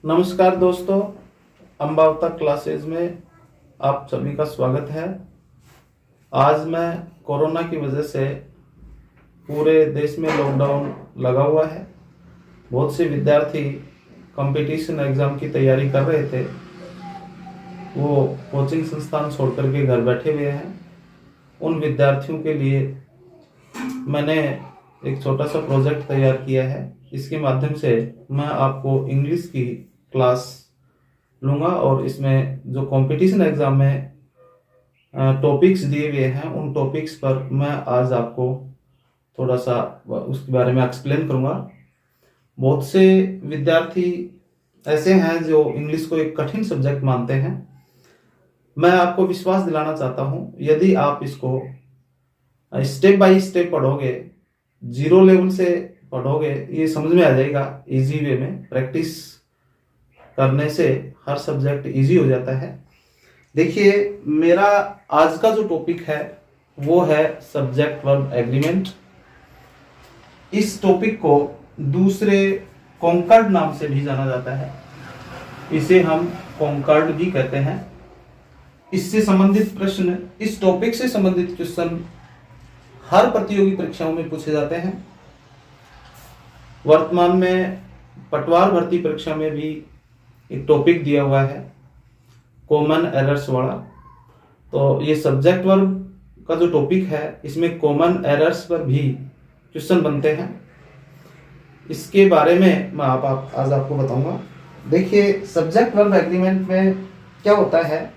नमस्कार दोस्तों, अम्बावता क्लासेज में आप सभी का स्वागत है। आज मैं कोरोना की वजह से पूरे देश में लॉकडाउन लगा हुआ है। बहुत से विद्यार्थी कंपटीशन एग्ज़ाम की तैयारी कर रहे थे, वो कोचिंग संस्थान छोड़ करके घर बैठे हुए हैं। उन विद्यार्थियों के लिए मैंने एक छोटा सा प्रोजेक्ट तैयार किया है। इसके माध्यम से मैं आपको इंग्लिश की क्लास लूँगा और इसमें जो कंपटीशन एग्ज़ाम में टॉपिक्स दिए हुए हैं उन टॉपिक्स पर मैं आज आपको थोड़ा सा उसके बारे में एक्सप्लेन करूँगा। बहुत से विद्यार्थी ऐसे हैं जो इंग्लिश को एक कठिन सब्जेक्ट मानते हैं। मैं आपको विश्वास दिलाना चाहता हूँ, यदि आप इसको स्टेप बाय स्टेप पढ़ोगे, जीरो लेवल से पढ़ोगे, ये समझ में आ जाएगा इजी वे में। प्रैक्टिस करने से हर सब्जेक्ट इजी हो जाता है। देखिए, मेरा आज का जो टॉपिक है वो है सब्जेक्ट वर्ब एग्रीमेंट। इस टॉपिक को दूसरे कॉन्कर्ड नाम से भी जाना जाता है। इसे हम कॉन्कर्ड भी कहते हैं। इससे संबंधित प्रश्न, इस टॉपिक से संबंधित क्वेश्चन हर प्रतियोगी परीक्षाओं में पूछे जाते हैं। वर्तमान में पटवार भर्ती परीक्षा में भी एक टॉपिक दिया हुआ है कॉमन एरर्स वाला। तो ये सब्जेक्ट वर्ब का जो टॉपिक है, इसमें कॉमन एरर्स पर भी क्वेश्चन बनते हैं। इसके बारे में मैं आज आपको बताऊंगा। देखिए, सब्जेक्ट वर्ब एग्रीमेंट में क्या होता है,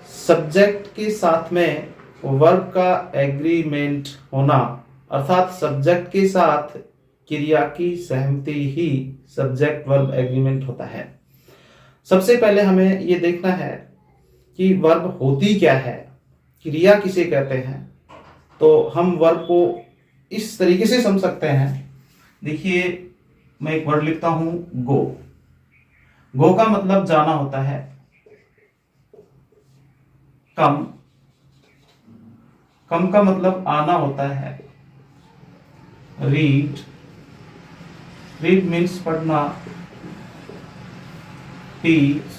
सब्जेक्ट के साथ में वर्ब का एग्रीमेंट होना, अर्थात सब्जेक्ट के साथ क्रिया की सहमति ही सब्जेक्ट वर्ब एग्रीमेंट होता है। सबसे पहले हमें ये देखना है कि वर्ब होती क्या है, क्रिया किसे कहते हैं। तो हम वर्ब को इस तरीके से समझ सकते हैं। देखिए, मैं एक वर्ड लिखता हूं, गो। गो का मतलब जाना होता है। कम, कम का मतलब आना होता है। रीड, रीड मीन्स पढ़ना। टीच,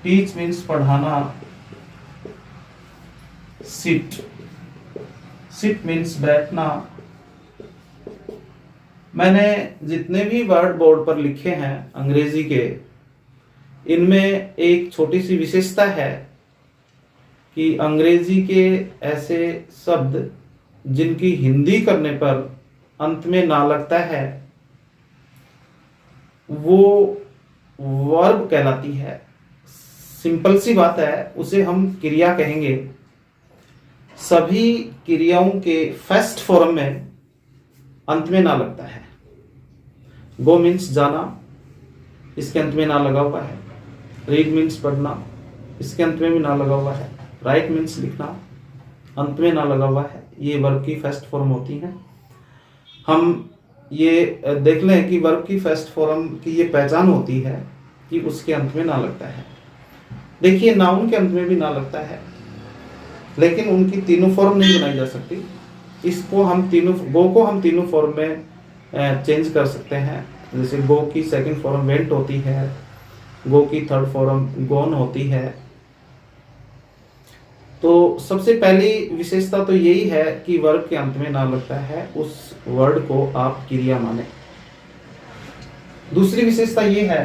टीच मीन्स पढ़ाना। सिट, सिट मीन्स बैठना। मैंने जितने भी वर्ड बोर्ड पर लिखे हैं अंग्रेजी के, इनमें एक छोटी सी विशेषता है कि अंग्रेजी के ऐसे शब्द जिनकी हिंदी करने पर अंत में ना लगता है, वो वर्ब कहलाती है। सिंपल सी बात है, उसे हम क्रिया कहेंगे। सभी क्रियाओं के फर्स्ट फॉर्म में अंत में ना लगता है। गो मीन्स जाना, इसके अंत में ना लगा हुआ है। रीड मीन्स पढ़ना, इसके अंत में भी ना लगा हुआ है। राइट मीन्स लिखना, अंत में ना लगा हुआ है। ये वर्ब की फर्स्ट फॉर्म होती है। हम ये देख लें कि वर्ब की फर्स्ट फॉर्म की ये पहचान होती है कि उसके अंत में ना लगता है। देखिए, नाउन के अंत में भी ना लगता है, लेकिन उनकी तीनों फॉर्म नहीं बनाई जा सकती। इसको हम तीनों, गो को हम तीनों फॉर्म में चेंज कर सकते हैं। जैसे गो की सेकंड फॉर्म वेंट होती है, गो की थर्ड फॉर्म गोन होती है। तो सबसे पहली विशेषता तो यही है कि वर्ब के अंत में ना लगता है, उस वर्ड को आप क्रिया माने। दूसरी विशेषता ये है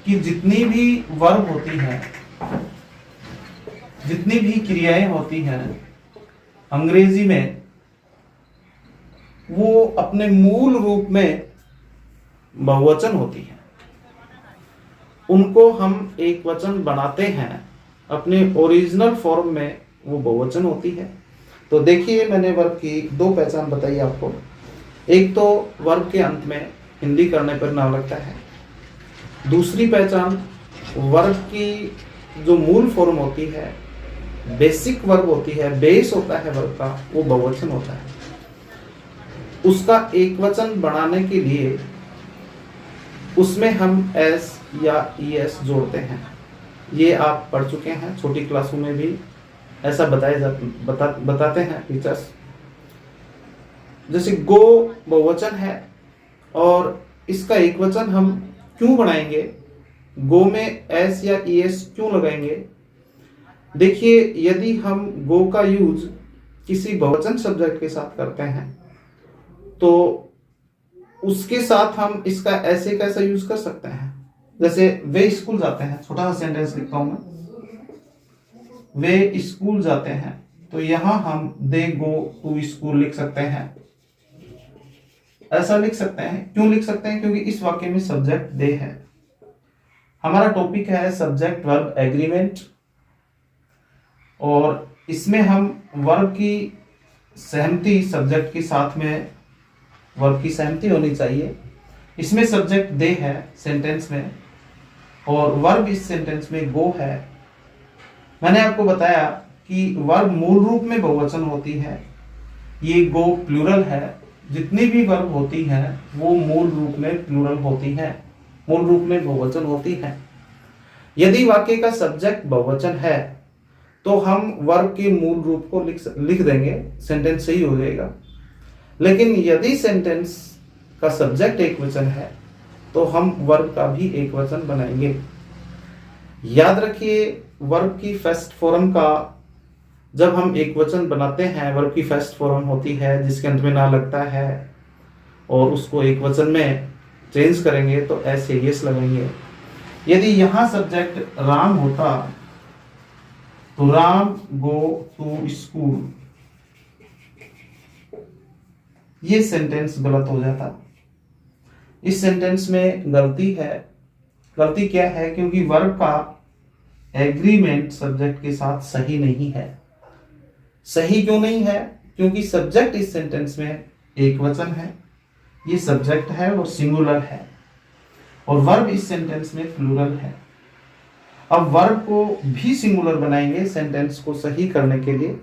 कि जितनी भी वर्ब होती हैं, जितनी भी क्रियाएं होती हैं अंग्रेजी में, वो अपने मूल रूप में बहुवचन होती हैं। उनको हम एक वचन बनाते हैं, अपने ओरिजिनल फॉर्म में वो बहुवचन होती है। तो देखिए, मैंने वर्ब की दो पहचान बताई आपको। एक तो वर्ब के अंत में हिंदी करने पर ना लगता है। दूसरी पहचान, वर्ब की जो मूल फॉर्म होती है, बेसिक वर्ब होती है, बेस होता है वर्ब का, वो बहुवचन होता है। उसका एक वचन बनाने के लिए उसमें हम एस या ईएस जोड़ते हैं। ये आप पढ़ चुके हैं, छोटी क्लासों में भी ऐसा बताते हैं टीचर्स। जैसे गो बहुवचन है और इसका एक वचन हम क्यों बनाएंगे, गो में एस या ईएस क्यों लगाएंगे। देखिए, यदि हम गो का यूज किसी बहुवचन सब्जेक्ट के साथ करते हैं तो उसके साथ हम इसका ऐसे कैसा यूज कर सकते हैं। जैसे वे स्कूल जाते हैं, छोटा सा सेंटेंस लिखता हूं मैं, वे स्कूल जाते हैं, तो यहां हम दे गो टू स्कूल लिख सकते हैं। ऐसा लिख सकते हैं, क्यों लिख सकते हैं, क्योंकि इस वाक्य में सब्जेक्ट दे है। हमारा टॉपिक है सब्जेक्ट वर्ब एग्रीमेंट, और इसमें हम वर्ब की सहमति सब्जेक्ट के साथ में, वर्ब की सहमति होनी चाहिए। इसमें सब्जेक्ट दे है सेंटेंस में, और वर्ब इस सेंटेंस में गो है। मैंने आपको बताया कि वर्ब मूल रूप में बहुवचन होती है, ये गो प्लूरल है। जितनी भी वर्ब होती है वो मूल रूप में प्लूरल होती है, मूल रूप में बहुवचन होती है। यदि वाक्य का सब्जेक्ट बहुवचन है तो हम वर्ब के मूल रूप को लिख देंगे, सेंटेंस सही हो जाएगा। लेकिन यदि सेंटेंस का सब्जेक्ट एक वचन है तो हम वर्ब का भी एक वचन बनाएंगे। याद रखिए, वर्ब की फर्स्ट फॉर्म का जब हम एक वचन बनाते हैं, वर्ब की फर्स्ट फॉर्म होती है जिसके अंत में ना लगता है, और उसको एक वचन में चेंज करेंगे तो ऐसे यस लगाएंगे। यदि यहां सब्जेक्ट राम होता तो राम गो टू स्कूल, ये सेंटेंस गलत हो जाता। इस सेंटेंस में गलती है। गलती क्या है, क्योंकि वर्ब का एग्रीमेंट सब्जेक्ट के साथ सही नहीं है। सही क्यों नहीं है, क्योंकि सब्जेक्ट इस सेंटेंस में एक वचन है, ये सब्जेक्ट है और सिंगुलर है, और वर्ब इस सेंटेंस में प्लूरल है। अब वर्ब को भी सिंगुलर बनाएंगे सेंटेंस को सही करने के लिए,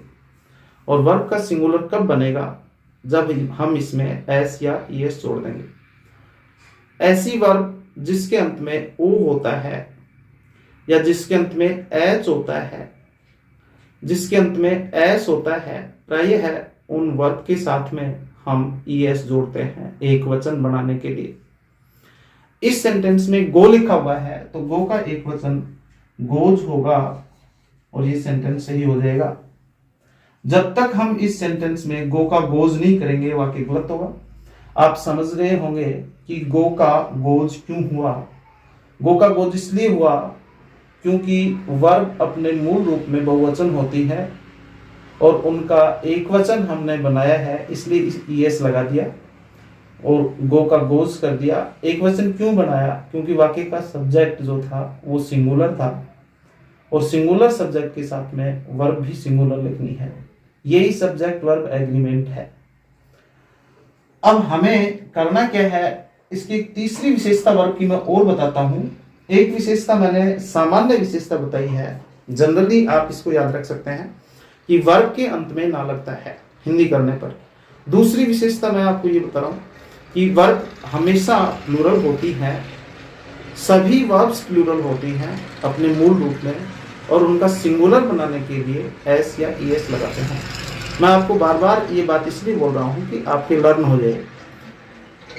और वर्ब का सिंगुलर कब बनेगा, जब हम इसमें एस या ईएस जोड़ देंगे। ऐसी वर्ब जिसके अंत में ओ होता है या जिसके अंत में एच होता है, जिसके अंत में एस होता है, प्रायः है उन वर्ब के साथ में हम ईएस जोड़ते हैं एक वचन बनाने के लिए। इस सेंटेंस में गो लिखा हुआ है तो गो का एक वचन गोज होगा, और ये सेंटेंस सही हो जाएगा। जब तक हम इस सेंटेंस में गो का गोज नहीं करेंगे वाक्य गलत होगा। आप समझ रहे होंगे कि गो का गोज क्यों हुआ। गो का गोज इसलिए हुआ क्योंकि वर्ब अपने मूल रूप में बहुवचन होती है, और उनका एक वचन हमने बनाया है, इसलिए ईएस लगा दिया और गो का गोज कर दिया। एक वचन क्यों बनाया, क्योंकि वाक्य का सब्जेक्ट जो था वो सिंगुलर था, और सिंगुलर सब्जेक्ट के साथ में वर्ब भी सिंगुलर लिखनी है। यही सब्जेक्ट वर्ब एग्रीमेंट है। अब हमें करना क्या है, इसकी एक तीसरी विशेषता वर्ब की मैं और बताता हूं। एक विशेषता मैंने सामान्य विशेषता बताई है, जनरली आप इसको याद रख सकते हैं कि वर्ब के अंत में ना लगता है हिंदी करने पर। दूसरी विशेषता मैं आपको ये बता रहा हूं कि वर्ब हमेशा प्लूरल होती है, सभी वर्ब्स प्लूरल होती हैं अपने मूल रूप में, और उनका सिंगुलर बनाने के लिए एस या ईएस लगाते हैं। मैं आपको बार बार ये बात इसलिए बोल रहा हूं कि आपके लर्न हो जाए।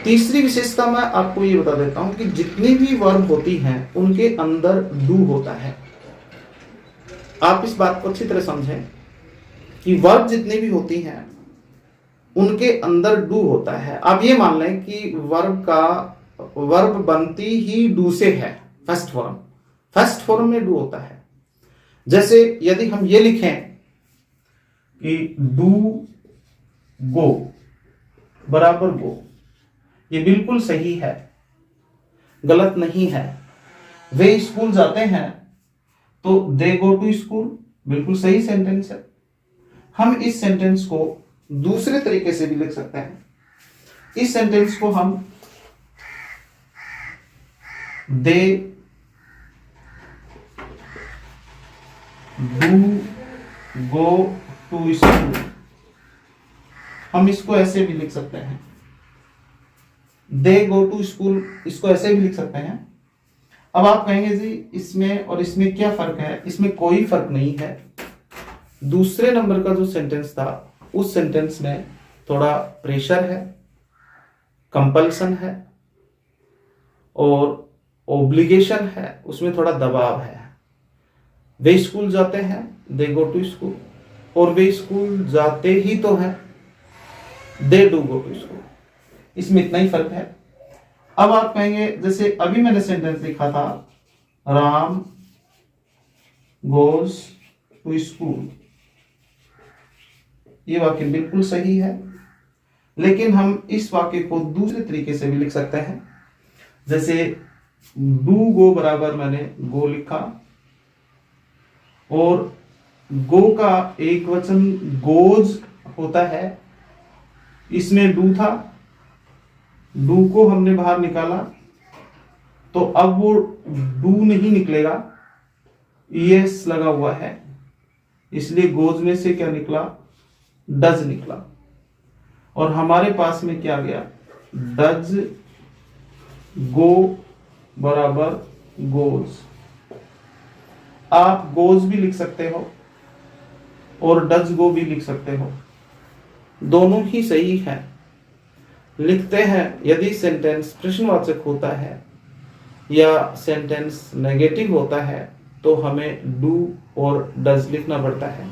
तीसरी विशेषता मैं आपको ये बता देता हूं कि जितनी भी वर्ब होती हैं उनके अंदर डू होता है। आप इस बात को अच्छी तरह समझें कि वर्ब जितनी भी होती हैं उनके अंदर डू होता है। आप ये मान लें कि वर्ब बनती ही डू से है, फर्स्ट फॉर्म में डू होता है। जैसे यदि हम ये लिखें कि डू गो बराबर गो, ये बिल्कुल सही है, गलत नहीं है। वे स्कूल जाते हैं तो दे गो टू स्कूल, बिल्कुल सही सेंटेंस है। हम इस सेंटेंस को दूसरे तरीके से भी लिख सकते हैं। इस सेंटेंस को हम they do go to school, हम इसको ऐसे भी लिख सकते हैं। दे गो टू स्कूल, इसको ऐसे भी लिख सकते हैं। अब आप कहेंगे जी इसमें और इसमें क्या फर्क है? इसमें कोई फर्क नहीं है। दूसरे नंबर का जो सेंटेंस था उस सेंटेंस में थोड़ा प्रेशर है, कंपल्सन है, और ओब्लिगेशन है, उसमें थोड़ा दबाव है। वे स्कूल जाते हैं, दे गो टू स्कूल, और वे स्कूल जाते ही तो हैं, they do go to school. इसमें इतना ही फर्क है। अब आप कहेंगे, जैसे अभी मैंने सेंटेंस लिखा था, राम गोज टू स्कूल, ये वाक्य बिल्कुल सही है, लेकिन हम इस वाक्य को दूसरे तरीके से भी लिख सकते हैं। जैसे डू गो बराबर मैंने गो लिखा, और गो का एक वचन गोज होता है, इसमें डू था, डू को हमने बाहर निकाला, तो अब वो डू नहीं निकलेगा, ईएस लगा हुआ है, इसलिए गोज में से क्या निकला, डज निकला, और हमारे पास में क्या गया, डज गो बराबर गोज। आप गोज भी लिख सकते हो और डज गो भी लिख सकते हो, दोनों ही सही है। लिखते हैं, यदि सेंटेंस प्रश्नवाचक होता है या सेंटेंस नेगेटिव होता है तो हमें डू और डज लिखना पड़ता है।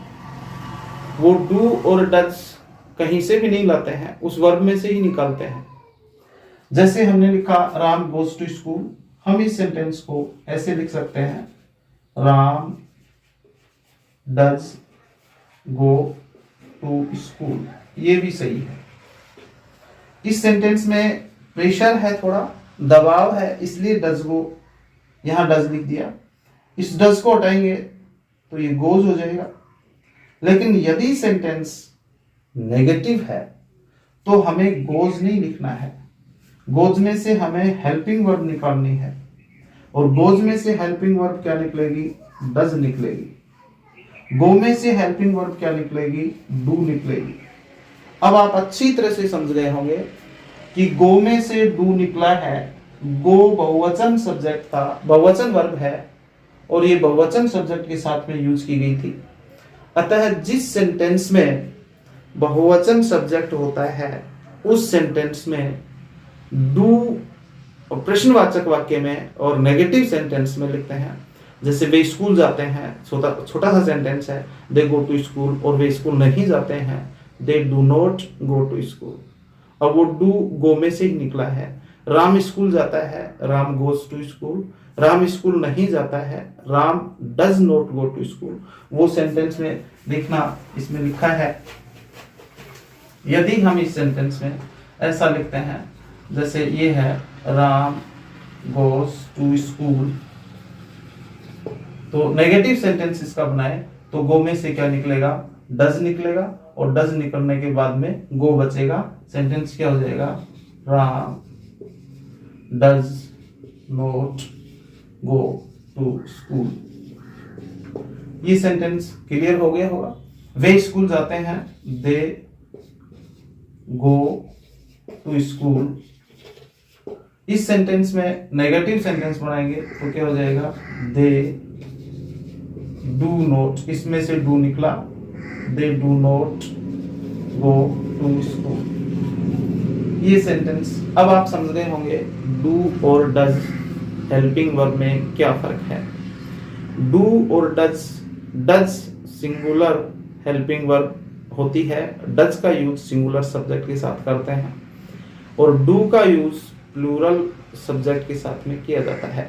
वो डू और डज कहीं से भी नहीं लाते हैं, उस वर्ब में से ही निकालते हैं। जैसे हमने लिखा राम गोज टू स्कूल, हम इस सेंटेंस को ऐसे लिख सकते हैं, Ram does go to school, ये भी सही है। इस सेंटेंस में प्रेशर है, थोड़ा दबाव है, इसलिए डज गो, यहां डज लिख दिया। इस डज को हटाएंगे तो ये गोज हो जाएगा। लेकिन यदि सेंटेंस नेगेटिव है तो हमें गोज नहीं लिखना है, गोज में से हमें हेल्पिंग वर्ब निकालनी है, और गोज में से हेल्पिंग वर्ब क्या निकलेगी, डज निकलेगी। गो में से हेल्पिंग वर्ब क्या निकलेगी, डू निकलेगी। अब आप अच्छी तरह से समझ गए होंगे कि गो में से डू निकला है, गो बहुवचन सब्जेक्ट था, बहुवचन वर्ब है, और ये बहुवचन सब्जेक्ट के साथ में यूज की गई थी। अतः जिस सेंटेंस में बहुवचन सब्जेक्ट होता है उस सेंटेंस में डू प्रश्नवाचक वाक्य में और नेगेटिव सेंटेंस में लिखते हैं। जैसे वे स्कूल जाते हैं, छोटा सा सेंटेंस है, दे गो टू स्कूल, और वे स्कूल नहीं जाते हैं, they do not go to school. और वो डू गो में से ही निकला है। राम स्कूल जाता है, Ram goes to school. Ram school नहीं जाता है, Ram does not go to school. वो सेंटेंस में देखना, इसमें लिखा है, यदि हम इस सेंटेंस में ऐसा लिखते हैं, जैसे ये है, राम गोज टू स्कूल, तो नेगेटिव सेंटेंस इसका बनाए तो गो में से क्या निकलेगा, डज निकलेगा, और डज निकलने के बाद में गो बचेगा। सेंटेंस क्या हो जाएगा, Ram does not go to school. ये सेंटेंस क्लियर हो गया होगा। वे स्कूल जाते हैं, दे गो टू स्कूल। इस सेंटेंस में नेगेटिव सेंटेंस बनाएंगे तो क्या हो जाएगा, दे डू नॉट, इसमें से डू निकला, they do not go to school. ये सेंटेंस अब आप समझ गए होंगे डू और डज हेल्पिंग वर्ब में क्या फर्क है। डू और does, does singular helping verb होती है, डज का यूज सिंगुलर सब्जेक्ट के साथ करते हैं, और डू का यूज प्लूरल सब्जेक्ट के साथ में किया जाता है।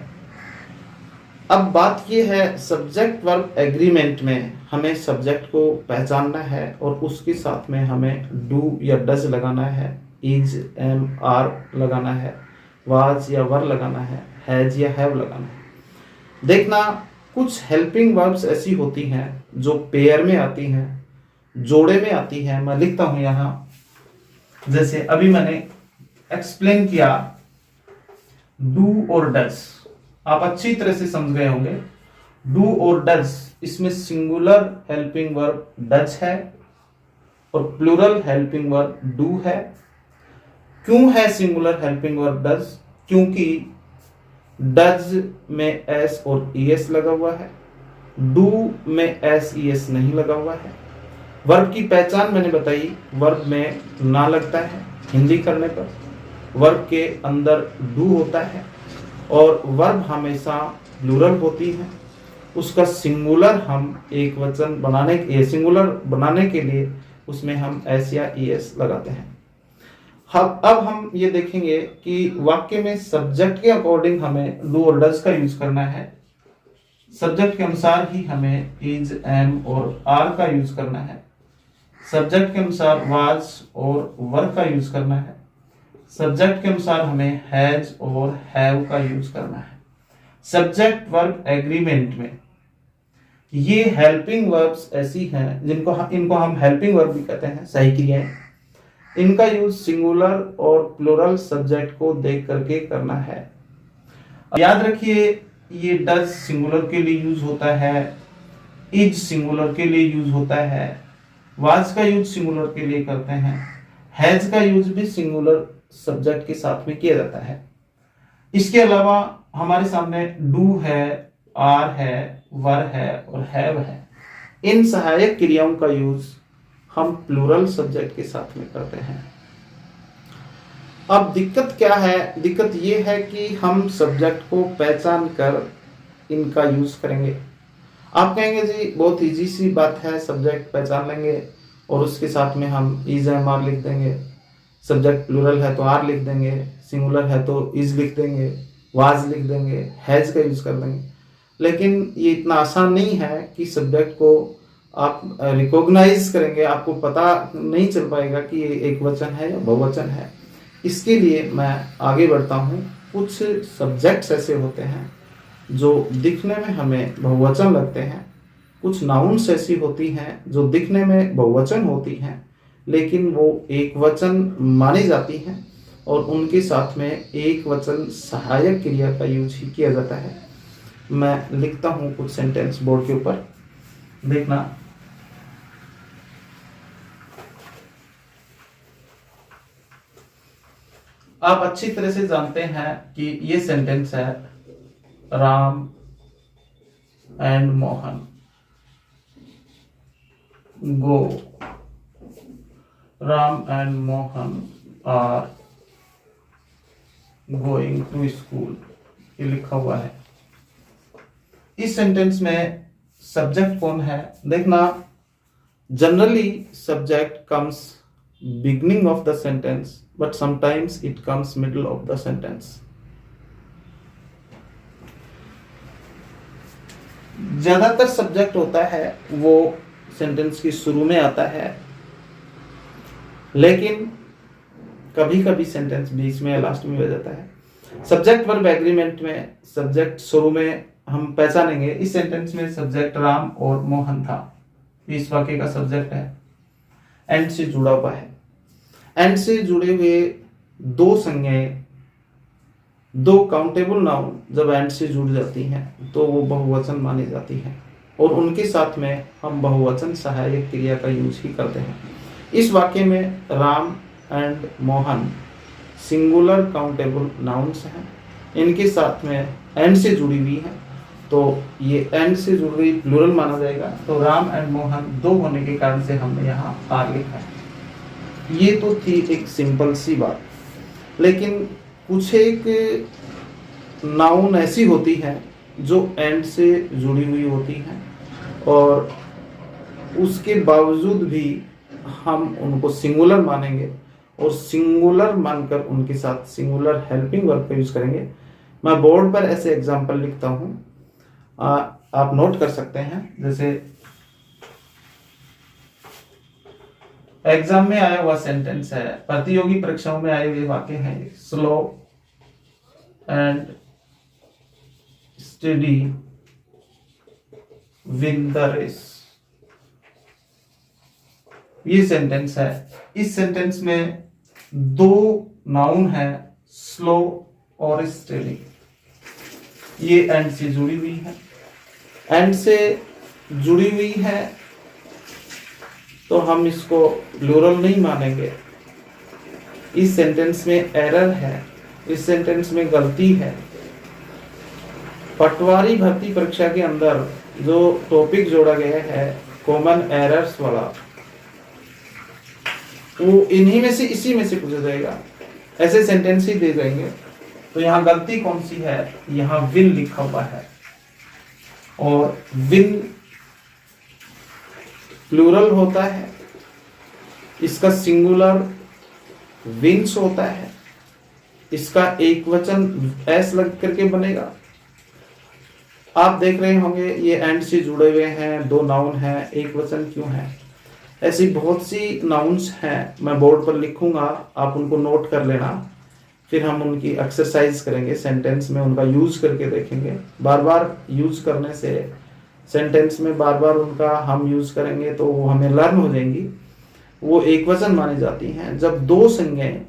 अब बात यह है, सब्जेक्ट वर्ब एग्रीमेंट में हमें सब्जेक्ट को पहचानना है और उसके साथ में हमें डू या डज लगाना है, इज एम आर लगाना है, वाज या वर लगाना है, हैज या हैव लगाना है। देखना, कुछ हेल्पिंग वर्ब्स ऐसी होती हैं जो पेयर में आती हैं, जोड़े में आती हैं। मैं लिखता हूं यहां, जैसे अभी मैंने एक्सप्लेन किया डू और डज, आप अच्छी तरह से समझ गए होंगे। डू और डज, इसमें सिंगुलर हेल्पिंग वर्ब डज है और प्लूरल हेल्पिंग वर्ब डू है। क्यों है सिंगुलर हेल्पिंग वर्ब डज? क्योंकि डज में एस और ईएस लगा हुआ है, डू में एस ईएस नहीं लगा हुआ है। वर्ब की पहचान मैंने बताई, वर्ब में ना लगता है हिंदी करने पर, वर्ब के अंदर डू होता है, और वर्ब हमेशा प्लूरल होती है। उसका सिंगुलर हम एक वचन सिंगुलर बनाने के लिए उसमें हम एस या ईएस लगाते हैं। अब हम ये देखेंगे कि वाक्य में सब्जेक्ट के अकॉर्डिंग हमें डू और डज का यूज करना है। सब्जेक्ट के अनुसार ही हमें इज, एम और आर का यूज करना है। सब्जेक्ट के अनुसार वाज और वर का यूज करना है। सब्जेक्ट के अनुसार हमें हैज और हैव का यूज करना है। सब्जेक्ट वर्ब एग्रीमेंट में ये हेल्पिंग वर्ब्स ऐसी हैं इनको हम हेल्पिंग वर्ब भी कहते हैं, सही क्रियाएं। इनका यूज सिंगुलर और प्लुरल सब्जेक्ट को देख करके करना है। याद रखिए, ये डज सिंगुलर के लिए यूज होता है, इज सिंगुलर के लिए यूज होता है, वाज का यूज सिंगुलर के लिए करते हैं, हैज का यूज भी सिंगुलर सब्जेक्ट के साथ में किया जाता है। इसके अलावा हमारे सामने डू है, आर है, वर है और हैव है। इन सहायक क्रियाओं का यूज हम प्लूरल सब्जेक्ट के साथ में करते हैं। अब दिक्कत क्या है? दिक्कत ये है कि हम सब्जेक्ट को पहचान कर इनका यूज करेंगे। आप कहेंगे जी बहुत इजी सी बात है, सब्जेक्ट पहचान लेंगे और उसके साथ में हम इज, एम, आर लिख देंगे। सब्जेक्ट प्लूरल है तो आर लिख देंगे, सिंगुलर है तो इज लिख देंगे, वाज लिख देंगे, हैज का यूज कर देंगे। लेकिन ये इतना आसान नहीं है कि सब्जेक्ट को आप रिकॉग्नाइज करेंगे, आपको पता नहीं चल पाएगा कि ये एक वचन है या बहुवचन है। इसके लिए मैं आगे बढ़ता हूँ। कुछ सब्जेक्ट्स ऐसे होते हैं जो दिखने में हमें बहुवचन लगते हैं, कुछ नाउन्स ऐसी होती हैं जो दिखने में बहुवचन होती हैं लेकिन वो एक वचन मानी जाती हैं और उनके साथ में एक वचन सहायक क्रिया का यूज ही किया जाता है। मैं लिखता हूँ कुछ सेंटेंस बोर्ड के ऊपर, देखना। आप अच्छी तरह से जानते हैं कि ये सेंटेंस है Ram and Mohan go. Ram and Mohan are going to school, ये लिखा हुआ है। इस सेंटेंस में सब्जेक्ट कौन है? देखना, generally subject comes beginning of the sentence but sometimes it comes middle of the sentence. ज्यादातर सब्जेक्ट होता है वो सेंटेंस की शुरू में आता है, लेकिन कभी कभी सेंटेंस बीच में या लास्ट में हो जाता है। सब्जेक्ट वर्ब एग्रीमेंट में सब्जेक्ट शुरू में हम पहचानेंगे। इस सेंटेंस में सब्जेक्ट राम और मोहन था, इस वाक्य का सब्जेक्ट है, एंड से जुड़ा हुआ है। एंड से जुड़े हुए दो संज्ञाएं, दो काउंटेबल नाउन जब एंड से जुड़ जाती हैं तो वो बहुवचन मानी जाती हैं और उनके साथ में हम बहुवचन सहायक क्रिया का यूज ही करते हैं। इस वाक्य में Ram and Mohan singular countable nouns हैं, इनके साथ में एंड से जुड़ी हुई है तो ये एंड से जुड़ी हुई प्लूरल माना जाएगा। तो राम एंड मोहन दो होने के कारण से हमने यहाँ आर लिखा है। ये तो थी एक सिंपल सी बात, लेकिन कुछ एक नाउन ऐसी होती हैं जो एंड से जुड़ी हुई होती हैं और उसके बावजूद भी हम उनको सिंगुलर मानेंगे और सिंगुलर मानकर उनके साथ सिंगुलर हेल्पिंग वर्ब का यूज करेंगे। मैं बोर्ड पर ऐसे एग्जाम्पल लिखता हूँ, आप नोट कर सकते हैं। जैसे एग्जाम में आया हुआ सेंटेंस है, प्रतियोगी परीक्षाओं में आए हुए वाक्य हैं, slow and study win the race. ये सेंटेंस है। इस सेंटेंस में दो नाउन है, स्लो और स्टडी। ये एंड से जुड़ी हुई है, एंड से जुड़ी हुई है तो हम इसको प्लूरल नहीं मानेंगे। इस सेंटेंस में एरर है, इस सेंटेंस में गलती है। पटवारी भर्ती परीक्षा के अंदर जो टॉपिक जोड़ा गया है कॉमन एरर्स वाला, वो इन्हीं में से इसी में से पूछा जाएगा। ऐसे सेंटेंस ही दे जाएंगे तो यहाँ गलती कौन सी है, यहाँ विन लिखा हुआ है, और विन प्लूरल होता है, इसका सिंगुलर विंस होता है, इसका एक वचन एस लग करके बनेगा। आप देख रहे होंगे ये एंड से जुड़े हुए हैं, दो नाउन हैं, एक वचन क्यों है। ऐसी बहुत सी नाउन्स हैं, मैं बोर्ड पर लिखूंगा, आप उनको नोट कर लेना, फिर हम उनकी एक्सरसाइज करेंगे, सेंटेंस में उनका यूज करके देखेंगे। बार बार यूज करने से सेंटेंस में बार बार उनका हम यूज करेंगे तो वो हमें लर्न हो जाएंगी। वो एक वचन मानी जाती हैं जब दो संज्ञाएं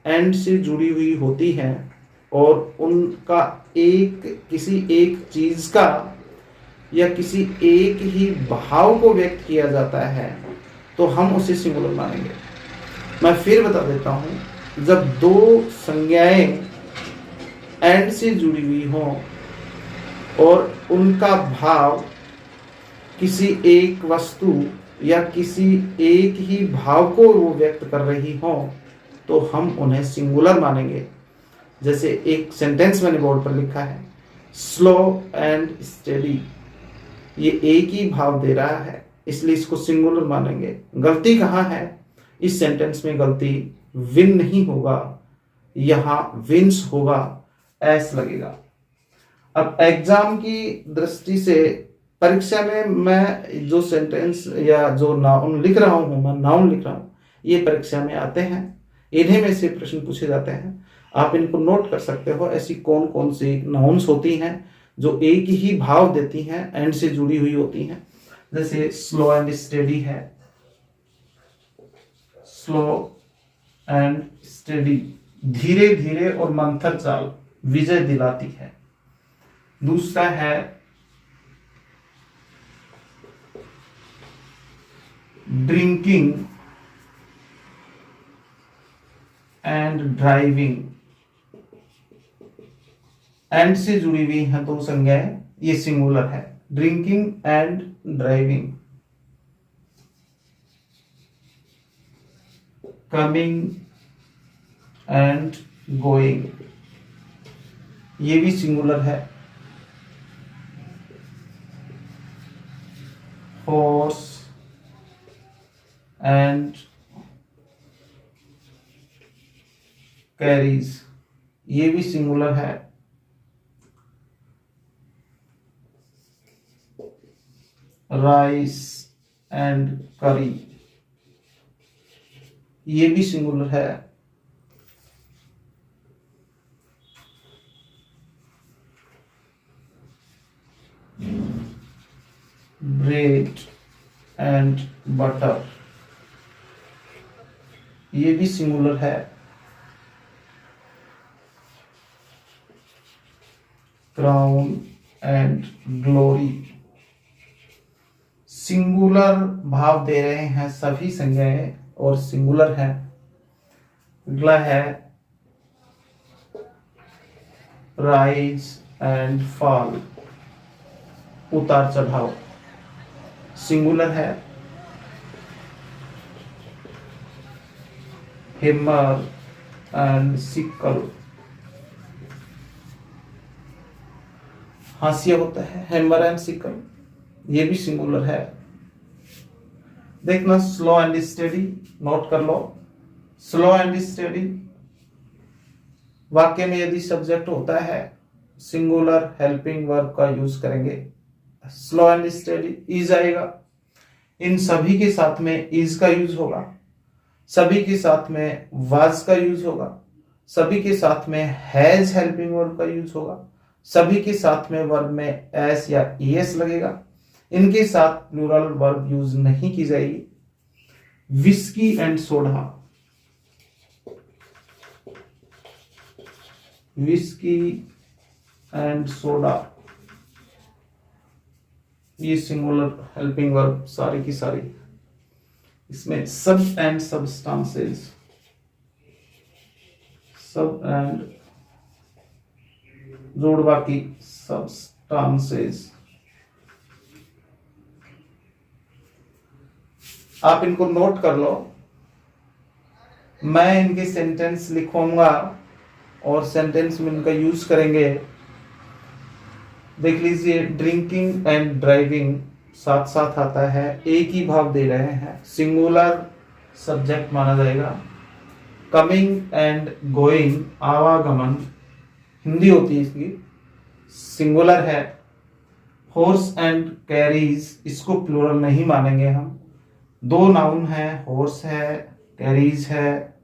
एंड से जुड़ी हुई होती हैं और उनका किसी एक चीज का या किसी एक ही भाव को व्यक्त किया जाता है तो हम उसे सिंगुलर मानेंगे। मैं फिर बता देता हूं, जब दो संज्ञाएं एंड से जुड़ी हुई हों और उनका भाव किसी एक वस्तु या किसी एक ही भाव को वो व्यक्त कर रही हो तो हम उन्हें सिंगुलर मानेंगे। जैसे एक सेंटेंस मैंने बोर्ड पर लिखा है, स्लो एंड स्टेडी, ये एक ही भाव दे रहा है इसलिए इसको सिंगुलर मानेंगे। गलती कहाँ है, इस सेंटेंस में गलती विन नहीं होगा, यहां विंस होगा, एस लगेगा। अब एग्जाम की दृष्टि से परीक्षा में मैं जो सेंटेंस या जो नाउन लिख रहा हूं, मैं नाउन लिख रहा हूं, ये परीक्षा में आते हैं, इन्हीं में से प्रश्न पूछे जाते हैं। आप इनको नोट कर सकते हो, ऐसी कौन कौन सी नाउन्स होती हैं जो एक ही भाव देती हैं, एंड से जुड़ी हुई होती हैं। जैसे स्लो एंड स्टेडी है, स्लो एंड स्टेडी, धीरे धीरे और मंथर चाल विजय दिलाती है। दूसरा है ड्रिंकिंग एंड ड्राइविंग, एंड से जुड़ी हुई हैं दो संज्ञाएं, ये सिंगुलर है, drinking and driving. Coming and going, ये भी सिंगुलर है। हॉर्स एंड कैरीज, ये भी सिंगुलर है। राइस एंड करी, ये भी सिंगुलर है। ब्रेड एंड बटर, ये भी सिंगुलर है। क्राउन एंड ग्लोरी, सिंगुलर भाव दे रहे हैं सभी संज्ञाएं और सिंगुलर है। अगला है राइज एंड फॉल, उतार चढ़ाव, सिंगुलर है। हैमर एंड सिकल, हाशिया होता है हैमर एंड सिकल, ये भी सिंगुलर है। देखना स्लो एंड स्टेडी, नोट कर लो। स्लो एंड स्टेडी वाक्य में यदि सब्जेक्ट होता है सिंगुलर हेल्पिंग वर्ब का यूज करेंगे। स्लो एंड स्टेडी इज आएगा, इन सभी के साथ में इज का यूज होगा, सभी के साथ में वाज का यूज होगा, सभी के साथ में हैज हेल्पिंग वर्ब का यूज होगा, सभी के साथ में वर्ब में एस या ईएस लगेगा। इनके साथ प्लूरल वर्ब यूज नहीं की जाएगी। Whisky and soda, whisky and soda, ये सिंगुलर हेल्पिंग वर्ब सारी की सारी। इसमें सब एंड सबस्टांसेस, सब एंड जोड़वा की सबस्टांसेस, आप इनको नोट कर लो। मैं इनके सेंटेंस लिखूंगा और सेंटेंस में इनका यूज करेंगे। देख लीजिए, ड्रिंकिंग एंड ड्राइविंग साथ साथ आता है, एक ही भाव दे रहे हैं, सिंगुलर सब्जेक्ट माना जाएगा। कमिंग एंड गोइंग आवागमन हिंदी होती है इसकी, सिंगुलर है। हॉर्स एंड कैरीज इसको प्लूरल नहीं मानेंगे हम, दो नाउन है, हॉर्स है, कैरीज है,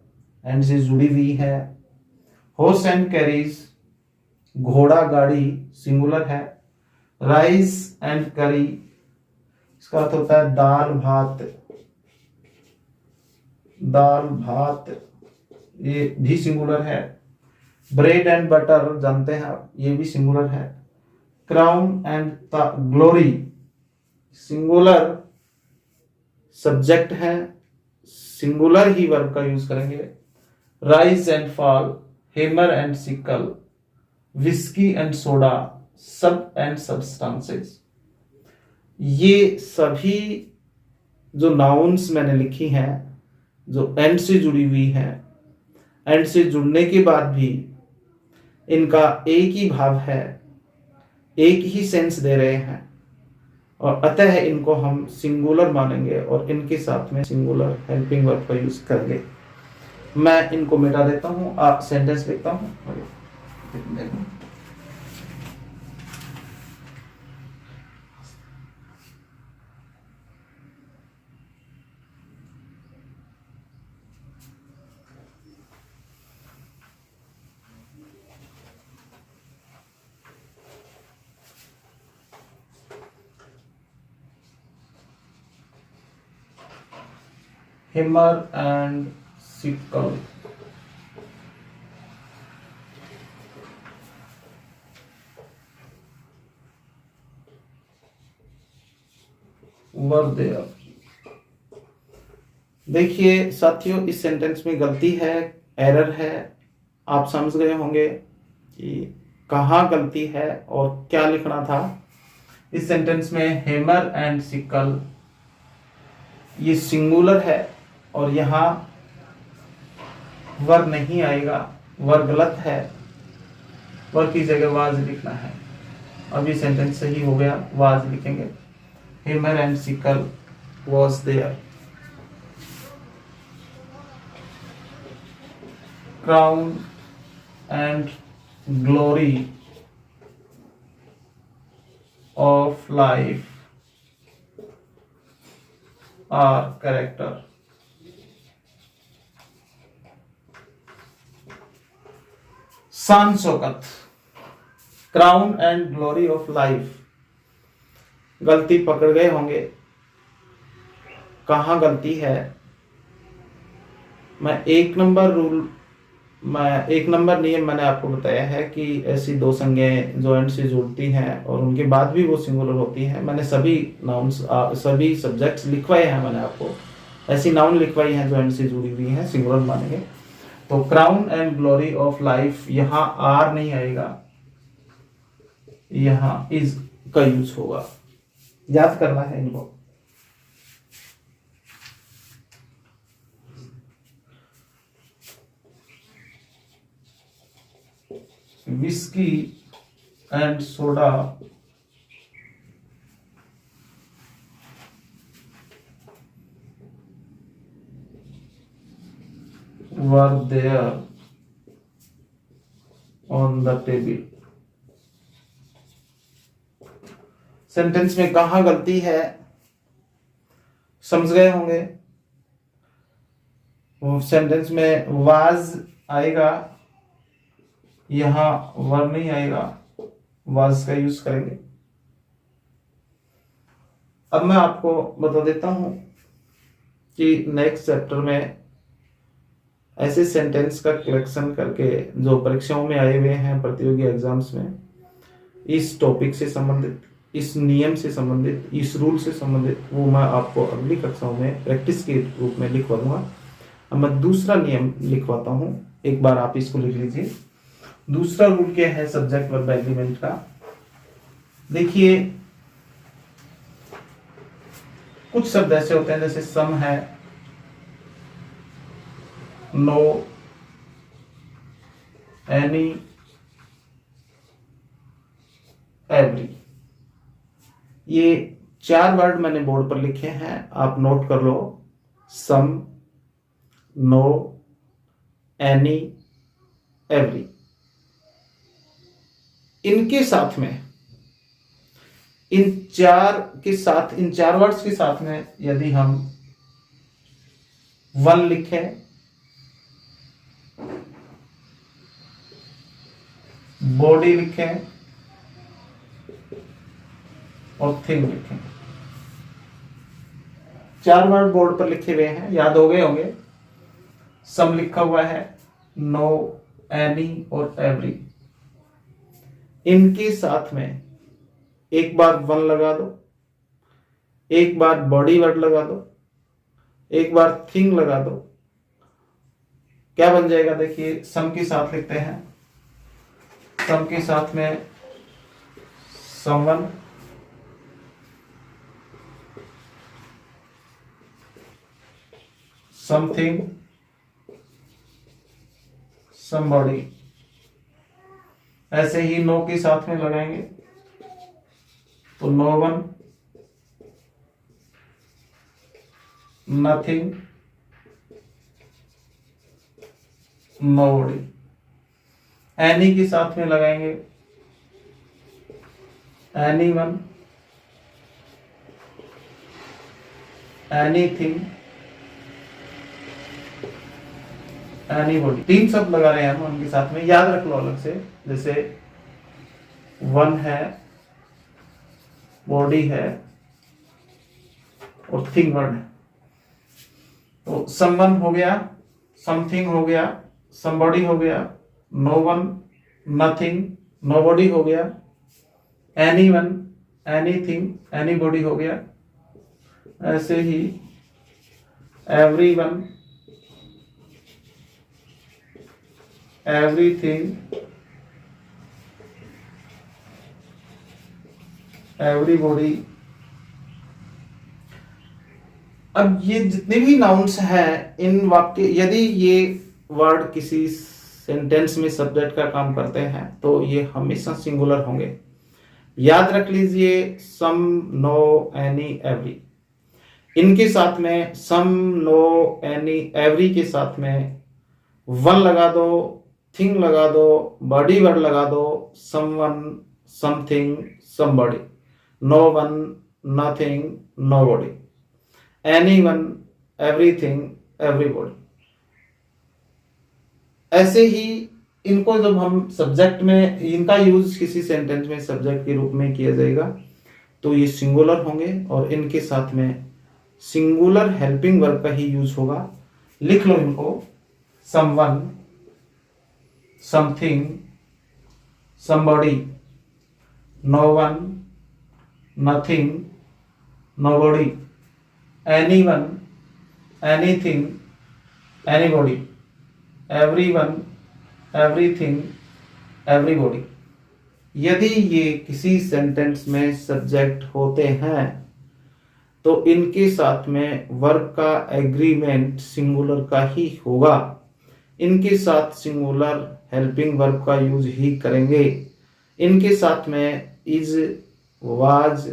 एंड से जुड़ी हुई है। हॉर्स एंड कैरीज घोड़ा गाड़ी सिंगुलर है। राइस एंड करी इसका अर्थ होता है दाल भात, दाल भात ये भी सिंगुलर है। ब्रेड एंड बटर जानते हैं आप, ये भी सिंगुलर है। Crown and glory singular subject है, सिंगुलर ही वर्ब का यूज करेंगे। Rise and fall, hammer and sickle, whisky and soda, सब एंड सब्सटेंसेस, ये सभी जो नाउन्स मैंने लिखी हैं जो एंड से जुड़ी हुई हैं, एंड से जुड़ने के बाद भी इनका एक ही भाव है, एक ही सेंस दे रहे हैं, और अतः इनको हम सिंगुलर मानेंगे और इनके साथ में सिंगुलर हेल्पिंग वर्ब का यूज करेंगे। मैं इनको मिटा देता हूं, आप सेंटेंस लिखता हूं। Hammer and sickle, were there। देखिए साथियों, इस सेंटेंस में गलती है, एरर है। आप समझ गए होंगे कि कहाँ गलती है और क्या लिखना था। इस सेंटेंस में हैमर एंड सिकल ये सिंगुलर है और यहाँ वर नहीं आएगा, वर गलत है, वर की जगह वाज लिखना है। अब ये सेंटेंस सही हो गया, वाज लिखेंगे। Hammer and sickle was there. Crown and glory of life are character. शान शौकत, crown and glory of life, गलती पकड़ गए होंगे, कहाँ गलती है। एक नंबर नियम मैंने आपको बताया है कि ऐसी दो संज्ञाएं जो एंड से जुड़ती हैं और उनके बाद भी वो सिंगुलर होती हैं। मैंने सभी नाउन्स सभी सब्जेक्ट्स लिखवाए हैं, मैंने आपको ऐसी नाउन लिखवाई हैं जो एंड से जुड़ी हुई हैं, सिंगुलर मानेंगे। तो crown and glory of life, यहाँ आर नहीं आएगा, यहाँ इज का यूज होगा, याद करना है इनको। Whisky and soda were there on the table। Sentence में कहाँ गलती है समझ गए होंगे। वो सेंटेंस में वाज आएगा, यहां वर नहीं आएगा, वाज का यूज करेंगे। अब मैं आपको बता देता हूं कि नेक्स्ट चैप्टर में ऐसे सेंटेंस का कलेक्शन करके जो परीक्षाओं में आए हुए हैं, प्रतियोगी एग्जाम्स में, इस टॉपिक से संबंधित, इस नियम से संबंधित, इस रूल से संबंधित, वो मैं आपको अगली कक्षाओं में प्रैक्टिस के रूप में लिखवा दूंगा। अब मैं दूसरा नियम लिखवाता हूं, एक बार आप इसको लिख लीजिए। दूसरा रूल क्या है सब्जेक्ट वर्ब एग्रीमेंट का। देखिए, कुछ शब्द ऐसे होते हैं जैसे सम है, नो, एनी, एवरी। ये 4 वर्ड मैंने बोर्ड पर लिखे हैं, आप नोट कर लो। सम, नो, एनी, एवरी। इनके साथ में, इन 4 वर्ड्स के साथ में यदि हम 1 लिखें, बॉडी लिखें और थिंग लिखें। 4 वर्ड बोर्ड पर लिखे हुए हैं, याद हो गए होंगे। सम लिखा हुआ है, नो, एनी और एवरी। इनके साथ में एक बार 1 लगा दो, एक बार बॉडी वर्ड लगा दो, एक बार थिंग लगा दो। क्या बन जाएगा? देखिए, सम के साथ लिखते हैं। सम के साथ में समवन, समथिंग, समबॉडी। ऐसे ही नो के साथ में लगाएंगे तो no one, nothing, nobody. Any के साथ में लगाएंगे एनी वन, एनीथिंग, एनीबॉडी। 3 शब्द लगा रहे हैं हम उनके साथ में, याद रख लो अलग से। जैसे 1 है, बॉडी है और थिंग वर्ड है। तो समवन हो गया, समथिंग हो गया, समबॉडी हो गया, नो वन, नथिंग, नोबॉडी हो गया, एनी वन, एनीथिंग, एनीबॉडी हो गया। ऐसे ही एवरी वन, एवरीथिंग, एवरीबॉडी। अब ये जितने भी नाउन्स हैं, इन वाक्य, यदि ये वर्ड किसी सेंटेंस में सब्जेक्ट का काम करते हैं तो ये हमेशा सिंगुलर होंगे। याद रख लीजिए, सम, नो, एनी, एवरी। इनके साथ में सम, नो, एनी, एवरी के साथ में 1 लगा दो, थिंग लगा दो, बॉडी वर्ड लगा दो, someone, something, somebody, no one, nothing, nobody, anyone, everything, everybody. ऐसे ही इनको जब हम सब्जेक्ट में, इनका यूज किसी सेंटेंस में सब्जेक्ट के रूप में किया जाएगा तो ये सिंगुलर होंगे और इनके साथ में सिंगुलर हेल्पिंग वर्ब का ही यूज होगा। लिख लो इनको, someone, something, somebody, no one, nothing, nobody, anyone, anything, anybody, everyone, everything, everybody. यदि ये किसी सेंटेंस में सब्जेक्ट होते हैं तो इनके साथ में वर्ब का एग्रीमेंट सिंगुलर का ही होगा। इनके साथ सिंगुलर हेल्पिंग वर्ब का यूज ही करेंगे। इनके साथ में इज, वाज,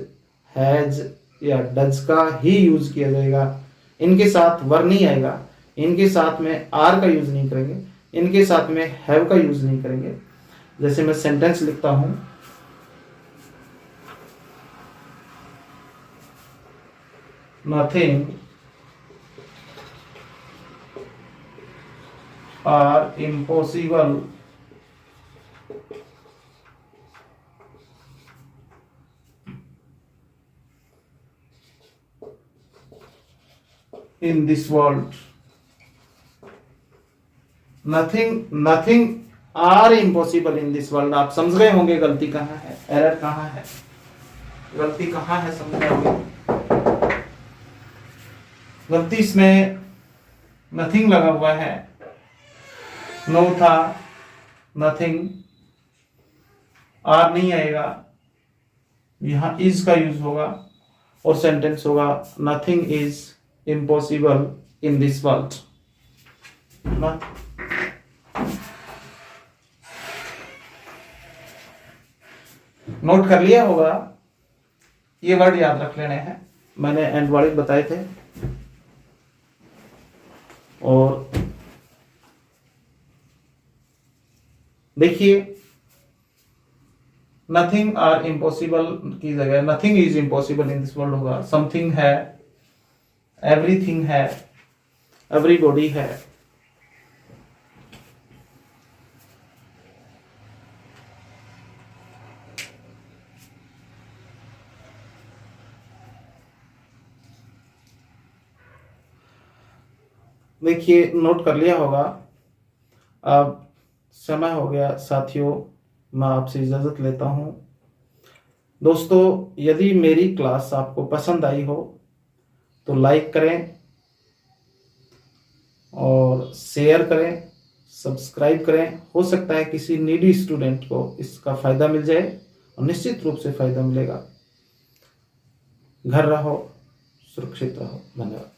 हैज या डज का ही यूज किया जाएगा। इनके साथ वर नहीं आएगा, इनके साथ में आर का यूज नहीं करेंगे, इनके साथ में हैव का यूज नहीं करेंगे। जैसे मैं सेंटेंस लिखता हूं, nothing are impossible in this world. Nothing are impossible in this world. आप समझ गए होंगे गलती कहाँ है, एरर कहाँ है, गलती कहाँ है, समझ गए होंगे। गलती इसमें नथिंग लगा हुआ है, नो था, नथिंग, आर नहीं आएगा, यहाँ इज का यूज होगा और सेंटेंस होगा nothing is impossible in this world. Note कर लिया होगा, ये वर्ड याद रख लेने हैं, मैंने एंडवार्ड बताए थे। और देखिए, नथिंग आर इम्पॉसिबल की जगह nothing is impossible in this world होगा। समथिंग है, एवरीथिंग है, एवरीबॉडी है। देखिए, नोट कर लिया होगा। अब समय हो गया साथियों, मैं आपसे इजाज़त लेता हूँ। दोस्तों, यदि मेरी क्लास आपको पसंद आई हो तो लाइक करें और शेयर करें, सब्सक्राइब करें। हो सकता है किसी नीडी स्टूडेंट को इसका फ़ायदा मिल जाए, और निश्चित रूप से फ़ायदा मिलेगा। घर रहो, सुरक्षित रहो। धन्यवाद।